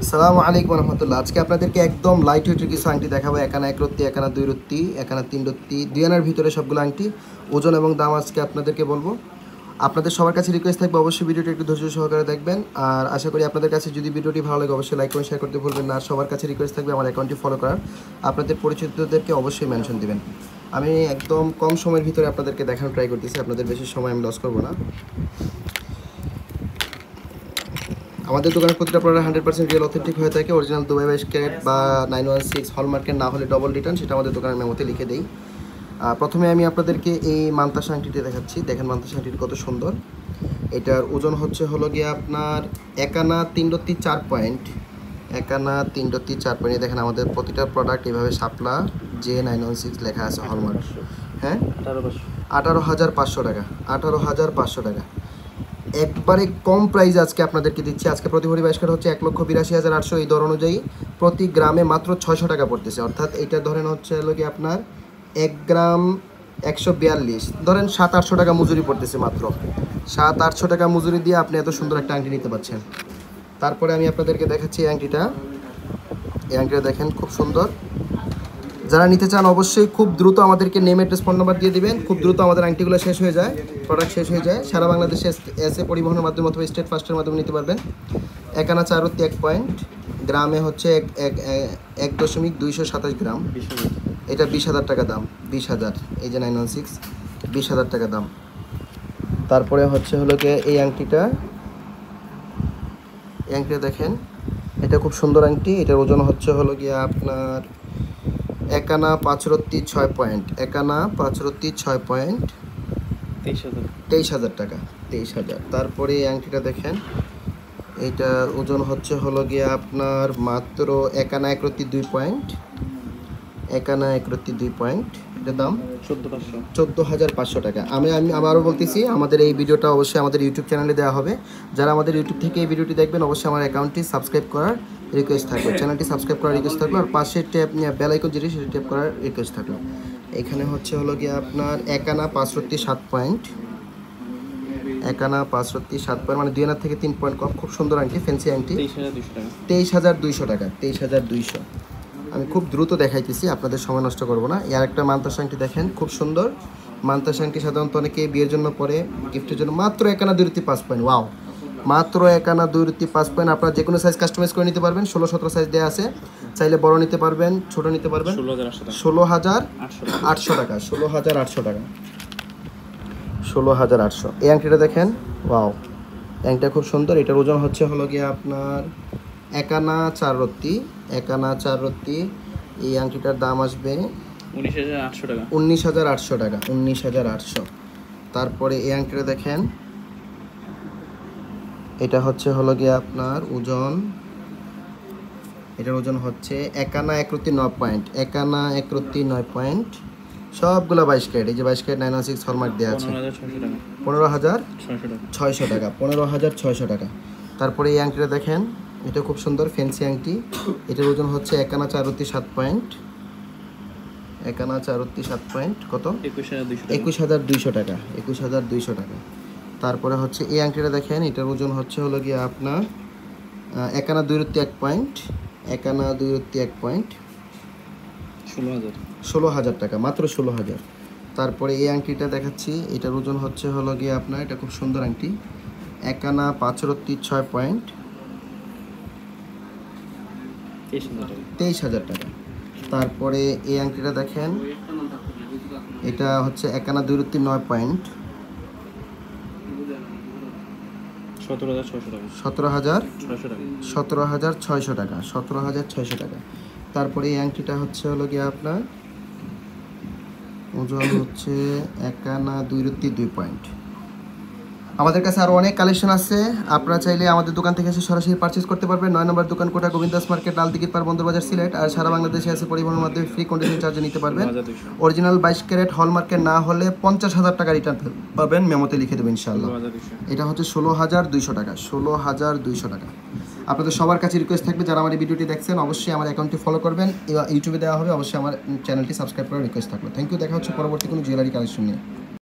আসসালামু আলাইকুম রহমতুল্লাহ। আজকে আপনাদেরকে একদম লাইট ওয়েটের কিছু আংটি দেখাবো। একানা এক রত্তি, একানা দুই রত্তি, একানা তিন রত্তি, দুই আনার ভিতরে সবগুলো আংটি। ওজন এবং দাম আজকে আপনাদেরকে বলবো। আপনাদের সবার কাছে রিকোয়েস্ট থাকবে অবশ্যই ভিডিওটি একটু ধৈর্য সহকারে দেখবেন। আর আশা করি আপনাদের কাছে যদি ভিডিওটি ভালো লাগে অবশ্যই লাইক করে শেয়ার করতে ভুলবেন না। আর সবার কাছে রিকোয়েস্ট থাকবে আমার অ্যাকাউন্টটি ফলো করার। আপনাদের পরিচিতদেরকে অবশ্যই মেনশন দিবেন। আমি একদম কম সময়ের ভিতরে আপনাদেরকে দেখানোর ট্রাই করতেছি, আপনাদের বেশি সময় আমি লস করবো না। আমাদের দোকানের প্রতিটা প্রোডাক্ট 100% রিয়েল অথেন্টিক হয়ে থাকে। অরিজিনাল দুবাই 22 ক্যারেট বা 916 হলমার্কের না হলে ডবল রিটার্ন, সেটা আমাদের দোকানের মেমোতে লিখে দেই। প্রথমে আমি আপনাদেরকে এই মান্তাসা আংটিটি দেখাচ্ছি। দেখেন মান্তাসা আংটিটি কত সুন্দর। এটার ওজন হলো গিয়ে আপনার একানা 3 রত্তি 4 পয়েন্ট। একানা 3 রত্তি 4 পয়েন্ট। দেখেন আমাদের প্রতিটা প্রোডাক্ট এভাবে শাপলা J916 লেখা আছে হলমার্ক। হ্যাঁ, 18,500 টাকা। 18,500 টাকা একবারে কম প্রাইস আজকে আপনাদেরকে দিচ্ছি। আজকে প্রতি ভরি 22 ক্যারেট হচ্ছে 1,82,800। এই দর অনুযায়ী প্রতি গ্রামে মাত্র 600 টাকা পড়তেছে। অর্থাৎ এটা ধরেন হচ্ছে কি আপনার 1 গ্রাম 142, ধরেন 700-800 টাকা মজুরি পড়তেছে। মাত্র 700-800 টাকা মজুরি দিয়ে আপনি এত সুন্দর একটা আংটি নিতে পারছেন। তারপরে আমি আপনাদেরকে দেখাচ্ছি এই আংটিটা দেখেন খুব সুন্দর। যারা নিতে চান অবশ্যই খুব দ্রুত আমাদেরকে নেম অ্যাড্রেস ফোন নাম্বার দিয়ে দিবেন। খুব দ্রুত আমাদের আংটিগুলো শেষ হয়ে যায়, প্রোডাক্ট শেষ হয়ে যায়। সারা বাংলাদেশে এসে পরিবহনের মাধ্যমে অথবা স্টেট ফাস্টের মাধ্যমে নিতে পারবেন। একানা 4 রত্তি 1 পয়েন্ট, গ্রামে হচ্ছে 1.227 গ্রাম। এটা 20,000 টাকা দাম। 20,000, এই যে 916, 20,000 টাকা দাম। তারপরে হলো গিয়ে এই আংটিটা দেখেন, এটা খুব সুন্দর আংটি। এটার ওজন হলো গিয়ে আপনার একানা 5 রত্তি 6 পয়েন্ট। একানা 5 রত্তি 6 পয়েন্ট, 23,000 টাকা। 23,000। তারপরে এই আংটিটা দেখেন, এইটার ওজন হলো গিয়ে আপনার মাত্র একানা 1 রত্তি 2 পয়েন্ট। একানা 1 রত্তি 2 পয়েন্ট। এটার দাম 14,500 টাকা। আমি আবারও বলতেছি, আমাদের এই ভিডিওটা অবশ্যই আমাদের ইউটিউব চ্যানেলে দেওয়া হবে। যারা আমাদের ইউটিউব থেকে এই ভিডিওটি দেখবেন অবশ্যই আমার অ্যাকাউন্টটি সাবস্ক্রাইব করার রিকোয়েস্ট থাকবে, চ্যানেলটি সাবস্ক্রাইব করার রিকোয়েস্ট থাকলো। আর পাশে বেল আইকন যেটি সেটি ট্যাপ করার রিকোয়েস্ট থাকলো। এখানে হলো গিয়ে আপনার একানা 5 রত্তি 7 পয়েন্ট। একানা 5 রত্তি 7 পয়েন্ট, মানে 2 আনার থেকে 3 পয়েন্ট কম। খুব সুন্দর আংটি, ফ্যান্সি আংটি। 23,200 টাকা। 23,200। আমি খুব দ্রুত দেখাইতেছি, আপনাদের সময় নষ্ট করবো না। এর একটা মান্তাসা আংটি দেখেন খুব সুন্দর। মান্তাসা আংটি সাধারণত অনেকে বিয়ের জন্য পরে, গিফটের জন্য। মাত্র একানা 2 রত্তি 5 পয়েন্ট। ওয়াও, মাত্র একানা 2 রত্তি 5 পয়েন্ট। আপনারা যে কোনো সাইজ কাস্টমাইজ করে নিতে পারবেন। 16-17 সাইজ দেওয়া আছে। চাইলে বড় নিতে পারবেন, ছোট নিতে পারবেন। 16,800 টাকা। 16,800 টাকা। 16,800। এই আংটিটা দেখেন, ওয়াও, আংটিটা খুব সুন্দর। এটার ওজন হলো গিয়ে আপনার একানা 4 রত্তি। একানা 4 রত্তি। এই আংটিটার দাম আসবে 19,800 টাকা। 19,800 টাকা। 19,800। তারপরে এই আংটিটা দেখেন, এটা হলো গিয়ে আপনার ওজন, এটার ওজন একানা 1 রত্তি 9 পয়েন্ট। একানা 1 রত্তি 9 পয়েন্ট। সবগুলো 22 ক্যারেট। এই যে 22 ক্যারেট 916 হলমার্ক দেওয়া আছে। 15,600 টাকা। 15,600 টাকা। তারপরে এই আংটিটা দেখেন, এটা খুব সুন্দর ফ্যান্সি আংটি। এটার ওজন একানা 4 রত্তি 7 পয়েন্ট। একানা 4 রত্তি 7 পয়েন্ট। কত? 21,200 টাকা। 21,200 টাকা। তারপরে এই আংটিটা দেখেন, এটার ওজন হলো গিয়ে আপনার একানা 2 রত্তি 1 পয়েন্ট। একানা 2 রত্তি 1 পয়েন্ট। 16,000 টাকা। মাত্র 16,000। তারপরে এই আংটিটা দেখাচ্ছি, এটার ওজন হলো গিয়ে আপনার, এটা খুব সুন্দর আংটি। একানা 5 রত্তি 6 পয়েন্ট। 23,000 টাকা। তারপরে এই আংটিটা দেখেন, এটা একানা 2 রত্তি 9 পয়েন্ট। 17,600 টাকা। 17,600 টাকা। তারপরে এই আংটিটা হলো গিয়ে আপনার ওজন একানা 2 রত্তি 2 পয়েন্ট। আমাদের কাছে আরও অনেক কালেকশন আছে। আপনারা চাইলে আমাদের দোকান থেকে এসে সরাসরি পারচেস করতে পারবেন। 9 নম্বর দোকান, কোটা গোবিন্দাস মার্কেট, লালদিঘির পার, বন্দরবাজার, সিলেট। আর সারা বাংলাদেশে আছে পরিবহনের মাধ্যমে ফ্রি কন্ডিশন চার্জে নিতে পারবেন। অরিজিনাল 22 ক্যারেট হলমার্কের না হলে 50,000 টাকা রিটার্ন পাবেন, মেমোতে লিখে দেবেন ইনশাআল্লাহ। এটা 16,200 টাকা। 16,200 টাকা। আপনাদের সবার কাছে রিকোয়েস্ট থাকবে, যারা আমার এই ভিডিওটি দেখছেন অবশ্যই আমার অ্যাকাউন্টটি ফলো করবেন। ইউটিউবে দেওয়া হবে, অবশ্যই আমার চ্যানেলটি সাবস্ক্রাইব করার রিকোয়েস্ট থাকবে। Thank you. দেখা হচ্ছে পরবর্তী কোনো জুয়েলারি কালেকশন নিয়ে।